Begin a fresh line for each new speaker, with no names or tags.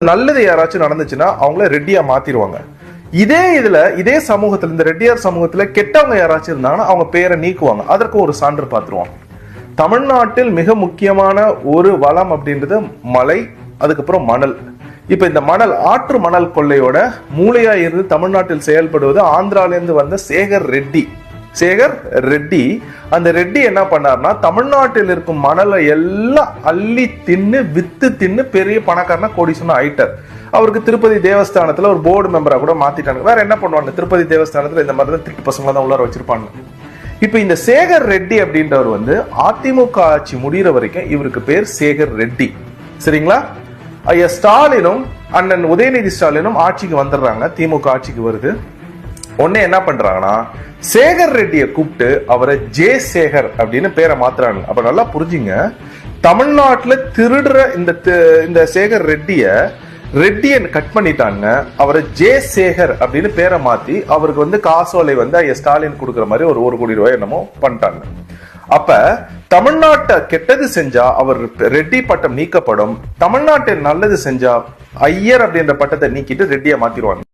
நல்லது யாராச்சும் நடந்துச்சுன்னா அவங்கள ரெட்டியா மாத்திருவாங்க. இதே சமூகத்துல, இந்த ரெட்டியார் சமூகத்துல கெட்டவங்க யாராச்சும் இருந்தாங்கன்னா அவங்க பேரை நீக்குவாங்க. அதற்கு ஒரு சான்று பார்த்துருவாங்க. தமிழ்நாட்டில் மிக முக்கியமான ஒரு வளம் அப்படின்றது மலை, அதுக்கப்புறம் மணல். இப்ப இந்த மணல், ஆற்று மணல் கொள்ளையோட மூளையா இருந்து தமிழ்நாட்டில் செயல்படுவது ஆந்திரால இருந்து வந்த சேகர் ரெட்டி. அந்த ரெட்டி என்ன பண்ணார்னா, தமிழ்நாட்டில் இருக்கும் மணலை எல்லாம் அள்ளி தின்னு வித்து தின்னு பெரிய பணக்காரனா கோடீஸ்வரன் ஆயிட்டார். அவருக்கு திருப்பதி தேவஸ்தானத்துல ஒரு போர்டு மெம்பரா கூட மாத்திட்டாங்க. வேற என்ன பண்ணுவாங்க, திருப்பதி தேவஸ்தானத்துல இந்த மாதிரி தான் திருட்டு பசங்களை தான் உள்ளார வச்சிருப்பாங்க. இப்ப இந்த சேகர் ரெட்டி அப்படின்றவர் வந்து அதிமுக ஆட்சி முடிகிற வரைக்கும் இவருக்கு பேர் சேகர் ரெட்டி. சரிங்களா? ஐயா ஸ்டாலினும் அண்ணன் உதயநிதி ஸ்டாலினும் ஆட்சிக்கு வந்துடுறாங்க. திமுக ஆட்சிக்கு வருது. உடனே என்ன பண்றாங்கன்னா, சேகர் ரெட்டியை கூப்பிட்டு அவரை ஜே சேகர் அப்படின்னு பேரை மாத்துறாங்க. அப்ப நல்லா புரிஞ்சுங்க, தமிழ்நாட்டுல திருடுற இந்த சேகர் ரெட்டியை கட் பண்ணிட்டாங்க. அவரை ஜே சேகர் அப்படின்னு பேரை மாத்தி அவருக்கு வந்து காசோலை வந்து ஐயா ஸ்டாலின் கொடுக்குற மாதிரி ஒரு 1 கோடி ரூபாய் என்னமோ பண்ணிட்டாங்க. அப்ப தமிழ்நாட்டை கெட்டது செஞ்சா அவர் ரெட்டி பட்டம் நீக்கப்படும். தமிழ்நாட்டில் நல்லது செஞ்சா ஐயர் அப்படின்ற பட்டத்தை நீக்கிட்டு ரெட்டியை மாத்திடுவாங்க.